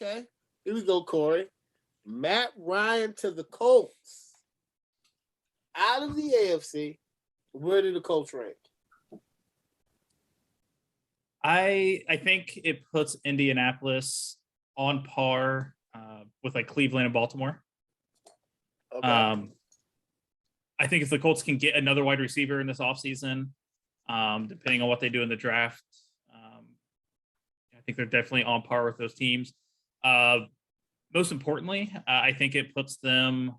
Okay. Here we go, Corey. Matt Ryan to the Colts. Out of the AFC, where do the Colts rank? I think it puts Indianapolis on par with like Cleveland and Baltimore. Okay. I think if the Colts can get another wide receiver in this offseason, depending on what they do in the draft, I think they're definitely on par with those teams. Most importantly, I think it puts them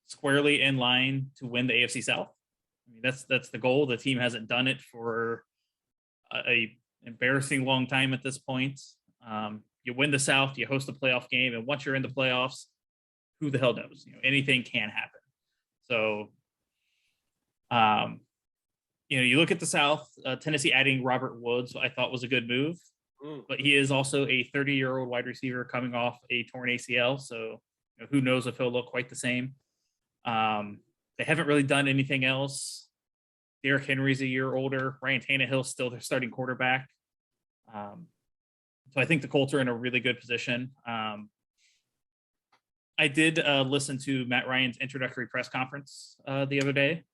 squarely in line to win the AFC South. I mean, that's the goal. The team hasn't done it for a embarrassing long time at this point. You win the South, you host a playoff game, and once you're in the playoffs, who the hell knows? Anything can happen. So, you look at the South. Tennessee adding Robert Woods, I thought was a good move. But he is also a 30-year-old wide receiver coming off a torn ACL, so who knows if he'll look quite the same. They haven't really done anything else. Derrick Henry's a year older. Ryan Tannehill's still their starting quarterback. So I think the Colts are in a really good position. I did listen to Matt Ryan's introductory press conference the other day,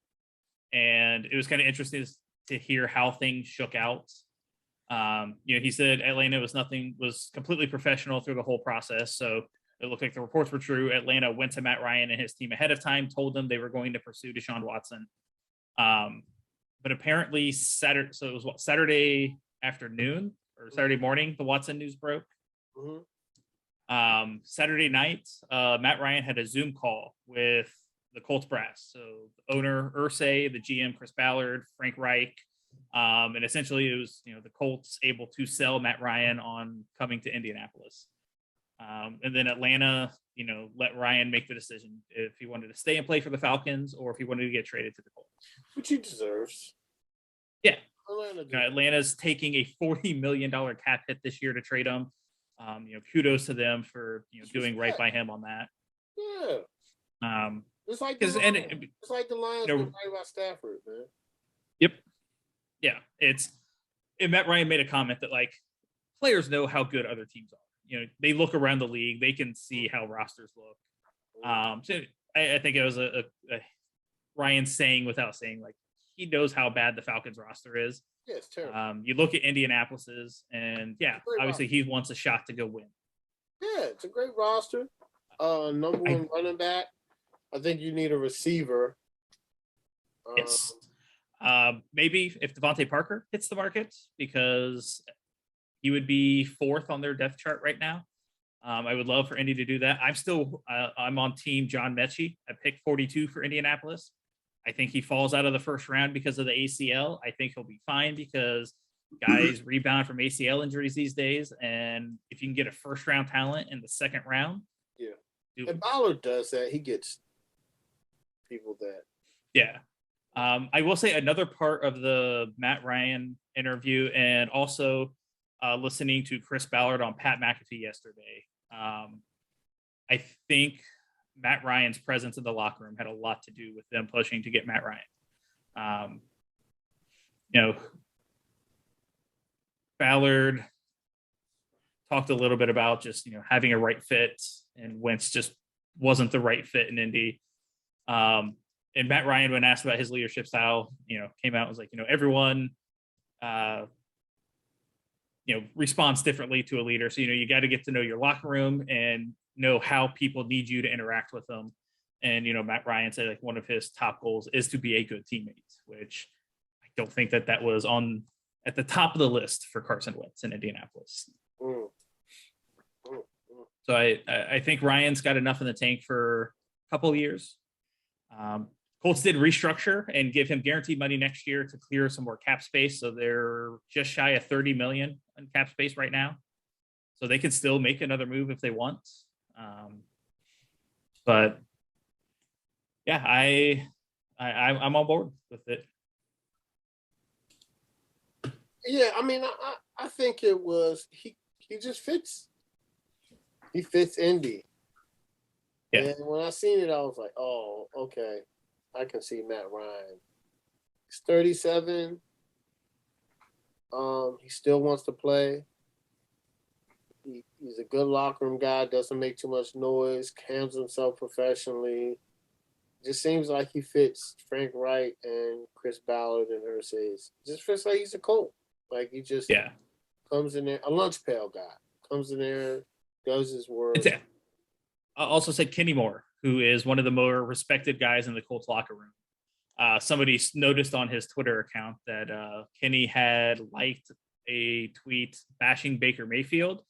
and it was kind of interesting to hear how things shook out. He said Atlanta was completely professional through the whole process. So it looked like the reports were true. Atlanta went to Matt Ryan and his team ahead of time, told them they were going to pursue Deshaun Watson. But apparently Saturday afternoon or Saturday morning, the Watson news broke. Mm-hmm. Saturday night, Matt Ryan had a Zoom call with the Colts brass. So the owner, Irsay, the GM, Chris Ballard, Frank Reich. And essentially it was, the Colts able to sell Matt Ryan on coming to Indianapolis. And then Atlanta, let Ryan make the decision if he wanted to stay and play for the Falcons or if he wanted to get traded to the Colts. Which he deserves. Yeah. Atlanta's taking a $40 million cap hit this year to trade him. Kudos to them for, doing right by him on that. Yeah. It's like the Lions were right about Stafford, man. Yep. Yeah, and Matt Ryan made a comment that players know how good other teams are. They look around the league, they can see how rosters look. So I think it was a Ryan saying without saying, he knows how bad the Falcons roster is. Yeah, it's terrible. You look at Indianapolis's, and obviously roster. He wants a shot to go win. Yeah, it's a great roster. Number one running back. I think you need a receiver. Yes. Maybe if Devontae Parker hits the market, because he would be fourth on their depth chart right now. I would love for Indy to do that. I'm on team John Mechie at pick 42 for Indianapolis. I think he falls out of the first round because of the ACL. I think he'll be fine because guys rebound from ACL injuries these days. And if you can get a first round talent in the second round. Yeah. And Ballard does that. He gets people that. Yeah. I will say another part of the Matt Ryan interview and also listening to Chris Ballard on Pat McAfee yesterday. I think Matt Ryan's presence in the locker room had a lot to do with them pushing to get Matt Ryan. Ballard talked a little bit about just, having a right fit, and Wentz just wasn't the right fit in Indy. And Matt Ryan, when asked about his leadership style, came out and was like, everyone, responds differently to a leader. So, you got to get to know your locker room and know how people need you to interact with them. And, Matt Ryan said one of his top goals is to be a good teammate, which I don't think that was at the top of the list for Carson Wentz in Indianapolis. So I think Ryan's got enough in the tank for a couple of years. Colts did restructure and give him guaranteed money next year to clear some more cap space. So they're just shy of $30 million in cap space right now. So they can still make another move if they want. But yeah, I'm on board with it. Yeah, I mean, I think it was he just fits. He fits Indy. Yeah. And when I seen it, I was like, oh, okay. I can see Matt Ryan. He's 37. He still wants to play. He's a good locker room guy. Doesn't make too much noise. Handles himself professionally. Just seems like he fits Frank Wright and Chris Ballard and Irsay. Just feels like he's a Colt. Like he just comes in there, a lunch pail guy. Comes in there, does his work. I'll also say Kenny Moore, who is one of the more respected guys in the Colts locker room. Somebody noticed on his Twitter account that Kenny had liked a tweet bashing Baker Mayfield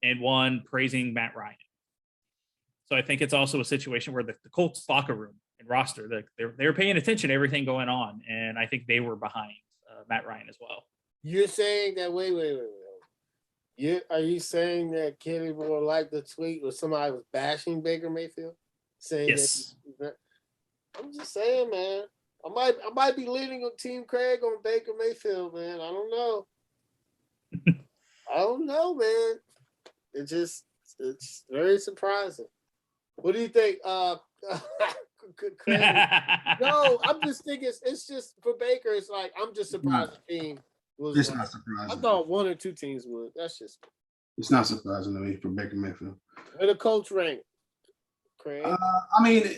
and one praising Matt Ryan. So I think it's also a situation where the Colts locker room and roster, they're paying attention to everything going on, and I think they were behind Matt Ryan as well. You're saying that? Wait. Are you saying that Kenny Moore liked the tweet where somebody was bashing Baker Mayfield? Saying yes. I'm just saying, man. I might be leaning on Team Craig on Baker Mayfield, man. I don't know. I don't know, man. It's very surprising. What do you think? Craig? No, I'm just thinking it's just for Baker. It's like I'm just surprised the team was. It's not surprising. I thought one or two teams would. That's just. It's not surprising to me for Baker Mayfield. Where the Colts rank, Craig? I mean,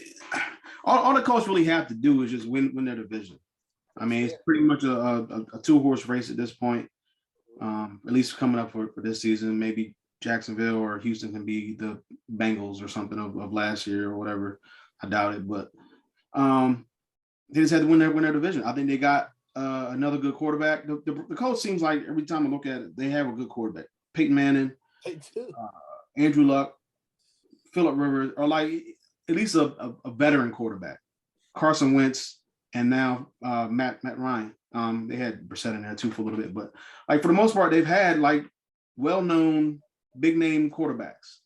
all the Colts really have to do is just win their division. I mean, it's pretty much a two-horse race at this point. At least coming up for this season, maybe Jacksonville or Houston can be the Bengals or something of last year or whatever. I doubt it, but they just had to win their division. I think they got another good quarterback. The Colts seems like every time I look at it, they have a good quarterback. Peyton Manning, Andrew Luck, Phillip Rivers, or like at least a veteran quarterback. Carson Wentz, and now Matt Ryan. They had Brissett in there too for a little bit, but like for the most part, they've had like well-known, big-name quarterbacks.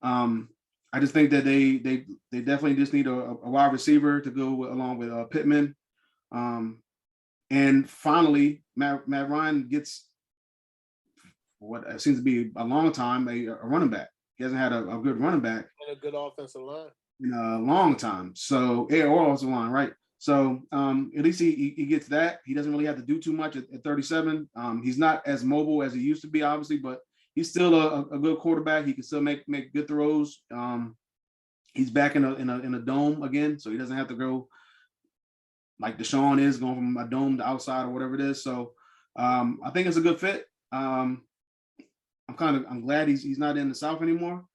I just think that they definitely just need a wide receiver to go along with Pittman. And finally, Matt Ryan gets what seems to be a long time a running back. He hasn't had a good running back and a good offensive line in a long time. So or offensive line, right? So at least he gets that. He doesn't really have to do too much at 37. He's not as mobile as he used to be, obviously, but he's still a good quarterback. He can still make good throws. He's back in a dome again, so he doesn't have to go like Deshaun is going from a dome to outside or whatever it is. So I think it's a good fit. I'm glad he's not in the South anymore.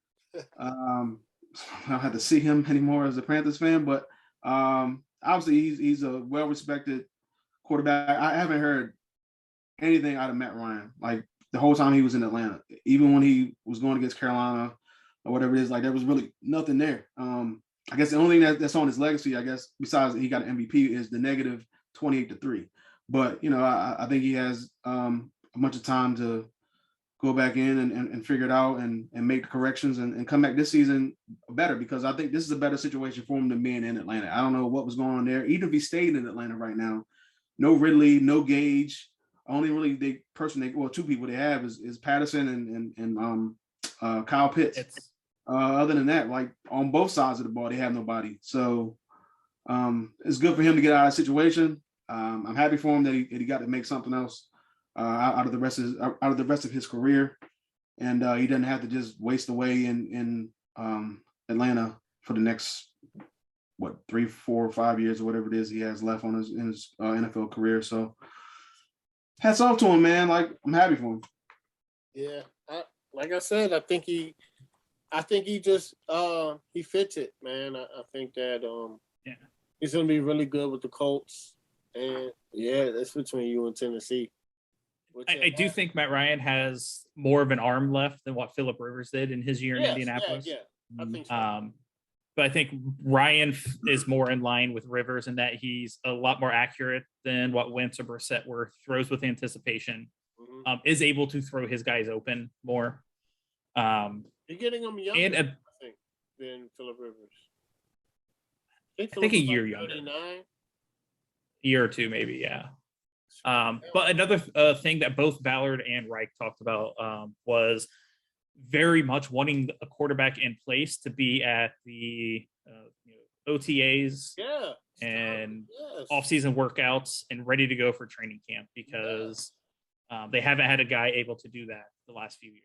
I don't have to see him anymore as a Panthers fan, but obviously he's a well-respected quarterback. I haven't heard anything out of Matt Ryan like the whole time he was in Atlanta, even when he was going against Carolina or whatever it is. Like there was really nothing there. I guess the only thing that's on his legacy, I guess, besides he got an MVP, is the negative 28-3. But I think he has a bunch of time to go back in and figure it out and make the corrections and come back this season better, because I think this is a better situation for him than being in Atlanta. I don't know what was going on there. Even if he stayed in Atlanta right now, no Ridley, no Gage. Only really two people they have is Patterson and Kyle Pitts. Other than that, like on both sides of the ball, they have nobody. So it's good for him to get out of the situation. I'm happy for him that he got to make something else out of the rest of his career, and he doesn't have to just waste away in Atlanta for the next 3, 4, 5 years or whatever it is he has left on his NFL career. So hats off to him, man. Like I'm happy for him. Yeah, like I said, I think he just he fits it, man. I think that he's gonna be really good with the Colts, and that's between you and Tennessee. I do think Matt Ryan has more of an arm left than what Phillip Rivers did in his year in Indianapolis. Yeah, I think so. But I think Ryan is more in line with Rivers in that he's a lot more accurate than what Wentz or Brissett were. Throws with anticipation, is able to throw his guys open more. You're getting them younger, I think, than Phillip Rivers. I think a year younger. 39? A year or two, maybe, yeah. But another thing that both Ballard and Reich talked about was very much wanting a quarterback in place to be at the OTAs and off-season workouts and ready to go for training camp, because they haven't had a guy able to do that the last few years.